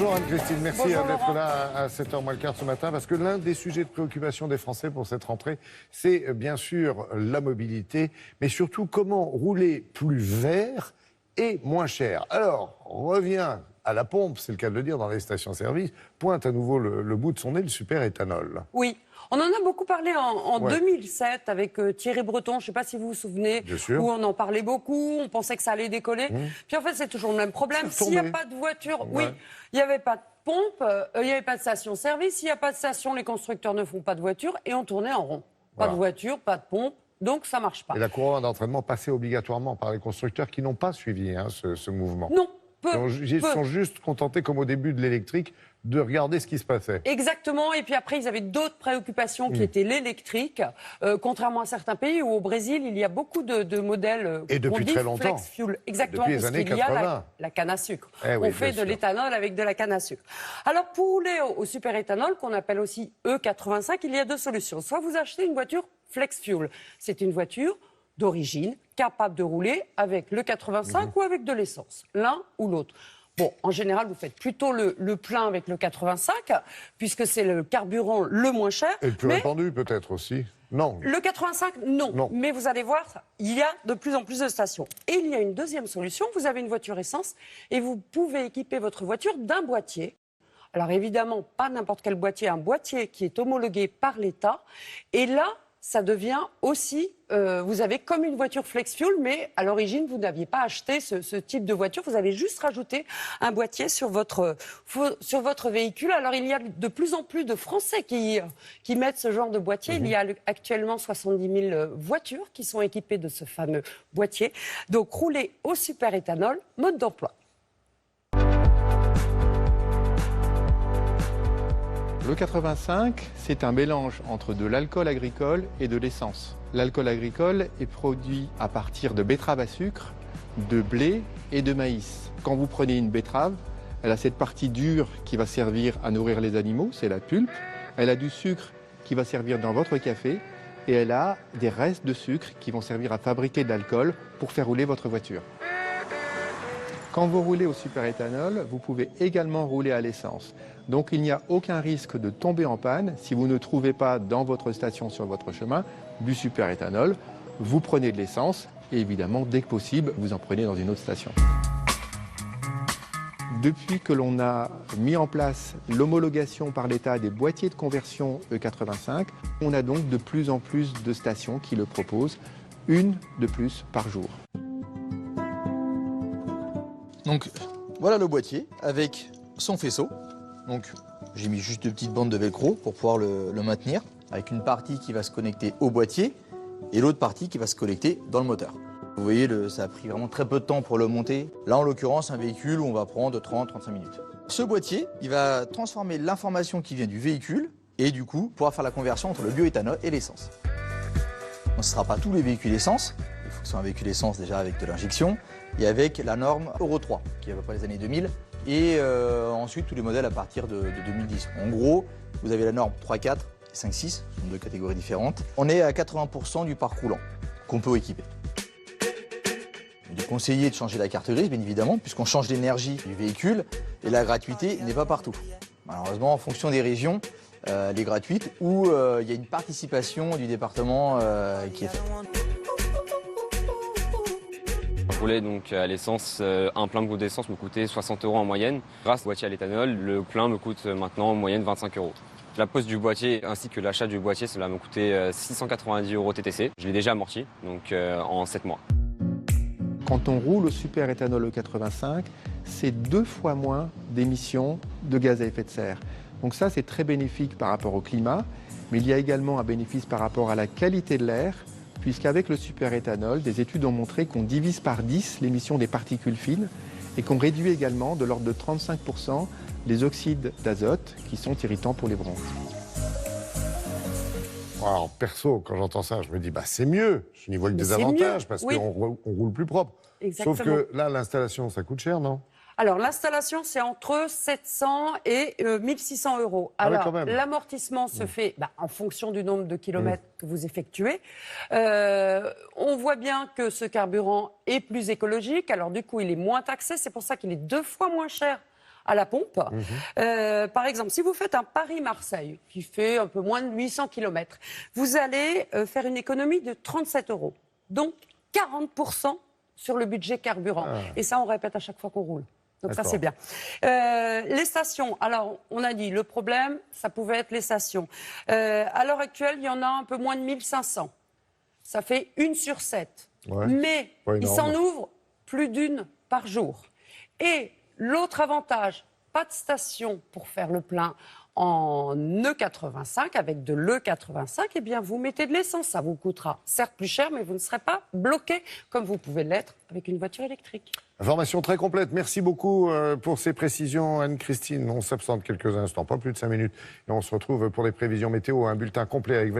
Bonjour Anne-Christine, merci Bonjour, d'être Laurent. là à 7h moins le quart ce matin, parce que l'un des sujets de préoccupation des Français pour cette rentrée, c'est bien sûr la mobilité, mais surtout comment rouler plus vert et moins cher. Alors, on revient à la pompe, c'est le cas de le dire, dans les stations-service, pointe à nouveau le bout de son nez, le super-éthanol. Oui, on en a beaucoup parlé en Ouais. 2007 avec Thierry Breton, je ne sais pas si vous vous souvenez, Bien sûr. où on en parlait beaucoup, on pensait que ça allait décoller. Puis en fait, c'est toujours le même problème. C'est S'il n'y a retombé. pas de voiture, Ouais. oui, il n'y avait pas de pompe, il n'y avait pas de station-service. S'il n'y a pas de station, les constructeurs ne font pas de voiture et on tournait en rond. Pas Voilà. de voiture, pas de pompe, donc ça ne marche pas. Et la couronne d'entraînement passée obligatoirement par les constructeurs qui n'ont pas suivi ce mouvement. Non, peu. Ils sont juste contentés, comme au début de l'électrique, de regarder ce qui se passait. Exactement, et puis après ils avaient d'autres préoccupations qui étaient l'électrique, contrairement à certains pays où au Brésil il y a beaucoup de modèles Et depuis qu'on dit très longtemps. flex fuel, exactement, Depuis les parce années qu'il y a 80. la canne à sucre. Eh oui, On fait bien de sûr. l'éthanol avec de la canne à sucre. Alors pour rouler au super-éthanol, qu'on appelle aussi E85, il y a deux solutions. Soit vous achetez une voiture flex fuel, c'est une voiture d'origine capable de rouler avec le 85 ou avec de l'essence, l'un ou l'autre. Bon, en général, vous faites plutôt le plein avec le 85, puisque c'est le carburant le moins cher. Et le plus Mais répandu peut-être aussi. Non. le 85, non. Non. Mais vous allez voir, il y a de plus en plus de stations. Et il y a une deuxième solution, vous avez une voiture essence et vous pouvez équiper votre voiture d'un boîtier. Alors évidemment, pas n'importe quel boîtier, un boîtier qui est homologué par l'État. Et là, ça devient aussi, vous avez comme une voiture flex fuel, mais à l'origine, vous n'aviez pas acheté ce type de voiture. Vous avez juste rajouté un boîtier sur votre véhicule. Alors, il y a de plus en plus de Français qui mettent ce genre de boîtier. Il y a actuellement 70 000 voitures qui sont équipées de ce fameux boîtier. Donc, rouler au super-éthanol, mode d'emploi. Le 85, c'est un mélange entre de l'alcool agricole et de l'essence. L'alcool agricole est produit à partir de betteraves à sucre, de blé et de maïs. Quand vous prenez une betterave, elle a cette partie dure qui va servir à nourrir les animaux, c'est la pulpe. Elle a du sucre qui va servir dans votre café et elle a des restes de sucre qui vont servir à fabriquer de l'alcool pour faire rouler votre voiture. Quand vous roulez au super-éthanol, vous pouvez également rouler à l'essence. Donc il n'y a aucun risque de tomber en panne si vous ne trouvez pas dans votre station sur votre chemin du super-éthanol. Vous prenez de l'essence et évidemment, dès que possible, vous en prenez dans une autre station. Depuis que l'on a mis en place l'homologation par l'État des boîtiers de conversion E85, on a donc de plus en plus de stations qui le proposent, une de plus par jour. Donc voilà le boîtier avec son faisceau. Donc j'ai mis juste deux petites bandes de velcro pour pouvoir le maintenir, avec une partie qui va se connecter au boîtier et l'autre partie qui va se connecter dans le moteur. Vous voyez, ça a pris vraiment très peu de temps pour le monter. Là en l'occurrence un véhicule où on va prendre 30-35 minutes. Ce boîtier, il va transformer l'information qui vient du véhicule et du coup pouvoir faire la conversion entre le bioéthanol et l'essence. Ce ne sera pas tous les véhicules essence, il faut que ce soit un véhicule essence déjà avec de l'injection et avec la norme Euro 3 qui est à peu près les années 2000 et ensuite tous les modèles à partir de 2010. En gros, vous avez la norme 3.4 et 5.6, ce sont deux catégories différentes. On est à 80% du parc roulant qu'on peut équiper. Il est conseillé de changer la carte grise, bien évidemment, puisqu'on change l'énergie du véhicule et la gratuité n'est pas partout. Malheureusement, en fonction des régions, elle est gratuite ou il y a une participation du département qui est faite. Rouler donc à l'essence, un plein de gouttes d'essence me coûtait 60 € en moyenne. Grâce au boîtier à l'éthanol, le plein me coûte maintenant en moyenne 25 €. La pose du boîtier ainsi que l'achat du boîtier, cela m'a coûté 690 € TTC. Je l'ai déjà amorti, donc en 7 mois. Quand on roule au super-éthanol E85, c'est 2 fois moins d'émissions de gaz à effet de serre. Donc ça, c'est très bénéfique par rapport au climat, mais il y a également un bénéfice par rapport à la qualité de l'air, puisqu'avec le super-éthanol, des études ont montré qu'on divise par 10 l'émission des particules fines et qu'on réduit également de l'ordre de 35% les oxydes d'azote qui sont irritants pour les bronches. Alors, perso, quand j'entends ça, je me dis, bah, c'est mieux. Je n'y vois que Mais des c'est avantages mieux, parce oui. qu'on roule plus propre. Exactement. Sauf que là, l'installation, ça coûte cher, non? Alors, l'installation, c'est entre 700 et 1600 €. Ah oui, Alors, quand même. l'amortissement se fait en fonction du nombre de kilomètres que vous effectuez. On voit bien que ce carburant est plus écologique. Alors, du coup, il est moins taxé. C'est pour ça qu'il est 2 fois moins cher à la pompe. Par exemple, si vous faites un Paris-Marseille, qui fait un peu moins de 800 km, vous allez faire une économie de 37 €. Donc 40% sur le budget carburant. Et ça, on répète à chaque fois qu'on roule. Donc ça, c'est bien. Les stations, alors on a dit, le problème, ça pouvait être les stations. À l'heure actuelle, il y en a un peu moins de 1500. Ça fait 1 sur 7. Ouais. Mais il énorme. s'en ouvre plus d'une par jour. Et l'autre avantage, pas de station pour faire le plein en E85, avec de l'E85, eh bien vous mettez de l'essence. Ça vous coûtera certes plus cher, mais vous ne serez pas bloqué comme vous pouvez l'être avec une voiture électrique. Information très complète. Merci beaucoup pour ces précisions, Anne-Christine. On s'absente quelques instants, pas plus de 5 minutes. Et on se retrouve pour les prévisions météo, un bulletin complet avec